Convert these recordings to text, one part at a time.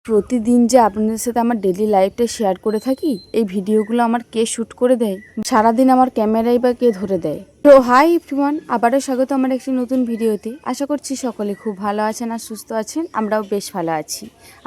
প্রতিদিন যে আপনাদের সাথে আমার ডেলি লাইফটা শেয়ার করে থাকি, এই ভিডিওগুলো আমার কে শ্যুট করে দেয়, সারাদিন আমার ক্যামেরাই বা কে ধরে দেয়। তো হাই এভরিওয়ান, আবারও স্বাগত আমার একটি নতুন ভিডিওতে। আশা করছি সকলে খুব ভালো আছেন আর সুস্থ আছেন। আমরাও বেশ ভালো আছি।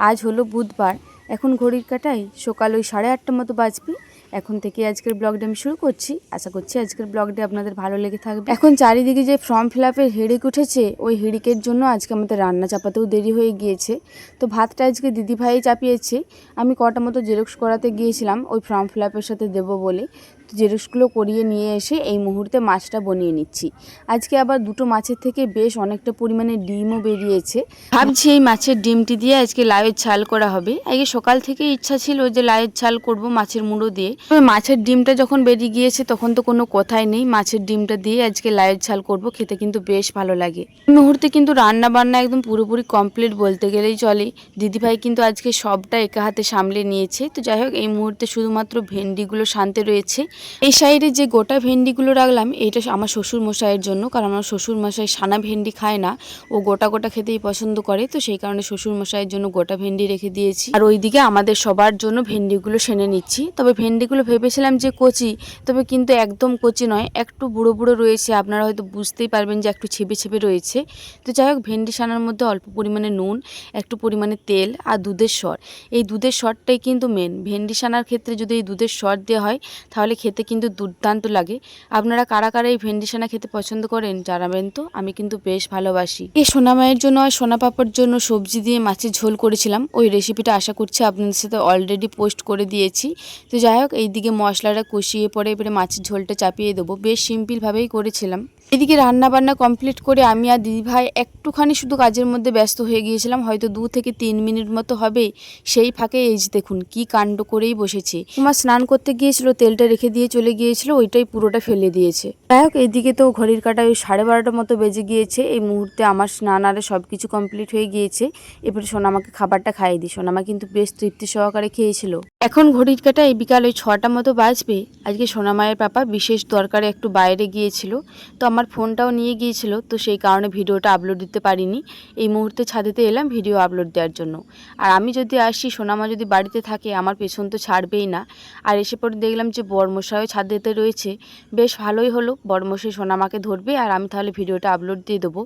আজ হলো বুধবার, এখন ঘড়ির কাঁটায় সকাল ওই 8:30 মতো বাজবে। এখন থেকে আজকের ব্লগটা আমি শুরু করছি। আশা করছি আজকের ব্লগটা আপনাদের ভালো লেগে থাকবে। এখন চারিদিকে যে ফর্ম ফিল আপের হিড়িক উঠেছে, ওই হিড়িকের জন্য আজকে আমাদের রান্না চাপাতেও দেরি হয়ে গিয়েছে। তো ভাতটা আজকে দিদিভাই চাপিয়েছে। আমি কটা মতো জেরক্স করাতে গিয়েছিলাম ওই ফর্ম ফিল আপের সাথে দেবো বলে। তো জেরক্সগুলো করিয়ে নিয়ে এসে এই মুহূর্তে মাছটা বনিয়ে নিচ্ছি। আজকে আবার দুটো মাছের থেকে বেশ অনেকটা পরিমাণে ডিমও বেরিয়েছে। ভাবছি এই মাছের ডিমটি দিয়ে আজকে লাউয়ের ঝাল করা হবে। আগে সকাল থেকে ইচ্ছা ছিল যে লাউয়ের ঝাল করব মাছের মুড়ো দিয়ে। তবে মাছের ডিমটা যখন বেরিয়ে গিয়েছে তখন তো কোনো কথাই নেই, মাছের ডিমটা দিয়ে আজকে লাউয়ের ঝাল করব। খেতে কিন্তু বেশ ভালো লাগে। এই মুহূর্তে কিন্তু রান্না বান্না একদম পুরোপুরি কমপ্লিট বলতে গেলেই চলে। দিদিভাই কিন্তু আজকে সবটা একা হাতে সামলে নিয়েছে। তো যাই হোক, এই মুহূর্তে শুধুমাত্র ভেন্ডিগুলো শান্তে রয়েছে। এই সাইডে যে গোটা ভেন্ডিগুলো রাখলাম, এইটা আমার শ্বশুর মশাইয়ের জন্য, কারণ আমার শ্বশুর মশাই সানা ভেন্ডি খায় না, ও গোটা গোটা খেতেই পছন্দ করে। তো সেই কারণে শ্বশুর মশাইয়ের জন্য গোটা ভেন্ডি রেখে দিয়েছি। আর ওইদিকে আমাদের সবার জন্য ভেন্ডিগুলো সেনে নিচ্ছি। তবে ভেন্ডিগুলো ভেবেছিলাম যে কচি, তবে কিন্তু একদম কচি নয়, একটু বুড়ো বুড়ো রয়েছে। আপনারা হয়তো বুঝতেই পারবেন যে একটু ছেপে ছেপে রয়েছে। তো যাই হোক, ভেন্ডি সানার মধ্যে অল্প পরিমাণে নুন, একটু পরিমাণে তেল আর দুধের সর। এই দুধের সরটাই কিন্তু মেন। ভেন্ডি সানার ক্ষেত্রে যদি এই দুধের সর দেওয়া হয় তাহলে খেতে কিন্তু দুর্দান্ত লাগে। আপনারা কারা কারা এই ভেন্ডি সানা খেতে পছন্দ করেন জানাবেন তো, আমি কিন্তু বেশ ভালোবাসি। এই সোনামায়ের জন্য আর সোনা পাপার জন্য সবজি দিয়ে মাছের ঝোল করেছিলাম। ওই রেসিপিটা আশা করছি আপনাদের সাথে অলরেডি পোস্ট করে দিয়েছি। তো যাই হোক, এইদিকে মশলাটা কষিয়ে পরে এবারে মাছের ঝোলটা চাপিয়ে দেবো। বেশ সিম্পলভাবেই করেছিলাম। এদিকে রান্না বান্না কমপ্লিট করে আমি আর দিদিভাই একটুখানি শুধু কাজের মধ্যে ব্যস্ত হয়ে গিয়েছিলাম, হয়তো 2 থেকে 3 মিনিট মতো হবে। সেই ফাঁকে এই যে দেখুন কি কাণ্ড করেই বসেছে। তোমার স্নান করতে গিয়েছিল, তেলটা রেখে দিয়ে চলে গিয়েছিল, ওইটাই পুরোটা ফেলে দিয়েছে। যাই হোক, এইদিকে তো ঘড়ির কাঁটায় ওই 12:30 মতো বেজে গিয়েছে। এই মুহূর্তে আমার স্নান আরে সব কিছু কমপ্লিট হয়ে গিয়েছে। এবারে সোনামাকে খাবারটা খাইয়ে দিই। সোনামা কিন্তু বেশ তৃপ্তি সহকারে খেয়েছিল। এখন ঘড়ির কাঁটায় বিকাল ওই 6টা মতো বাজবে। আজকে সোনামায়ের পাপা বিশেষ দরকারে একটু বাইরে গিয়েছিল, তো আমার ফোনটাও নিয়ে গিয়েছিল। তো সেই কারণে ভিডিওটা আপলোড দিতে পারিনি। এই মুহূর্তে ছাদেতে এলাম ভিডিও আপলোড দেওয়ার জন্য। আর আমি যদি আসি, সোনামা যদি বাড়িতে থাকে, আমার পেছন তো ছাড়বেই না। আর এসে পরে দেখলাম যে বড়মশাইও ছাদেতে রয়েছে। বেশ ভালোই হলো, বড়মশাই সোনামাকে ধরবে আর আমি তাহলে ভিডিওটা আপলোড দিয়ে দেবো।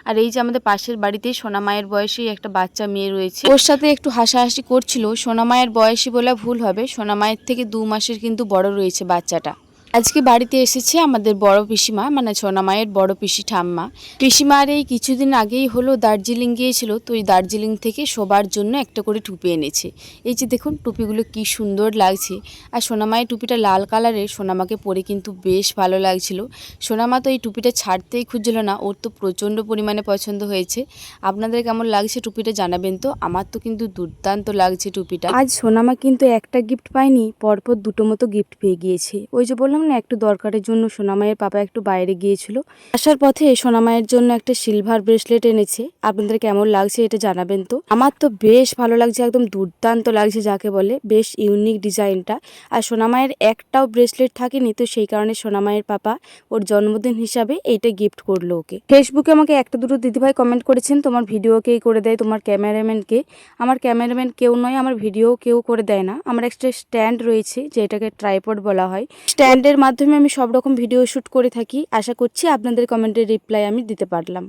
আর এই যে আমাদের পাশের বাড়িতেই সোনামায়ের বয়সী একটা বাচ্চা মেয়ে রয়েছে, ওর সাথে একটু হাসাহাসি করছিল। সোনামায়ের বয়সী বলা ভুল হবে, সোনামায়ের থেকে 2 মাসের কিন্তু বড় রয়েছে বাচ্চাটা। আজকে বাড়িতে এসেছে আমাদের বড় পিসিমা, মানে সোনামায়ের বড় পিসি ঠাম্মা। পিসিমার এই কিছুদিন আগেই হলো দার্জিলিং গিয়েছিল। তো এই দার্জিলিং থেকে সবার জন্য একটা করে টুপি এনেছে। এই যে দেখুন টুপিগুলো কি সুন্দর লাগছে। আর সোনামায়ের টুপিটা লাল কালারের, সোনামাকে পরে কিন্তু বেশ ভালো লাগছিল। সোনামা তো এই টুপিটা ছাড়তেই খুঁজছিল না, ওর তো প্রচণ্ড পরিমাণে পছন্দ হয়েছে। আপনাদের কেমন লাগছে টুপিটা জানাবেন তো। আমার তো কিন্তু দুর্দান্ত লাগছে টুপিটা। আজ সোনামা কিন্তু একটা গিফট পায়নি, পরপর 2টো মতো গিফট পেয়ে গিয়েছে। ওই যে বললাম না, একটু দরকারের জন্য সোনামায়ের পাপা একটু বাইরে গিয়েছিল। আসার পথে সোনামায়ের জন্য একটা সিলভার ব্রেসলেট এনেছে। আপনাদের কেমন লাগছে এটা জানাবেন তো। আমার তো বেশ ভালো লাগছে, একদম দুর্দান্ত লাগছে যাকে বলে। বেশ ইউনিক ডিজাইনটা। আর সোনামায়ের একটাও ব্রেসলেট থাকেনি, তো সেই কারণে সোনামায়ের পাপা ওর জন্মদিন হিসাবে এইটা গিফট করলো ওকে। ফেসবুকে আমাকে একটা দুটো দিদিভাই কমেন্ট করেছেন, তোমার ভিডিও কেই করে দেয়, তোমার ক্যামেরাম্যানকে। আমার ক্যামেরাম্যান কেউ নয়, আমার ভিডিও কেউ করে দেয় না। আমার একটা স্ট্যান্ড রয়েছে, যেটাকে ট্রাইপড বলা হয়। স্ট্যান্ডের মাধ্যমে আমি সব রকম ভিডিও শ্যুট করে থাকি। আশা করছি আপনাদের কমেন্টের রিপ্লাই আমি দিতে পারলাম।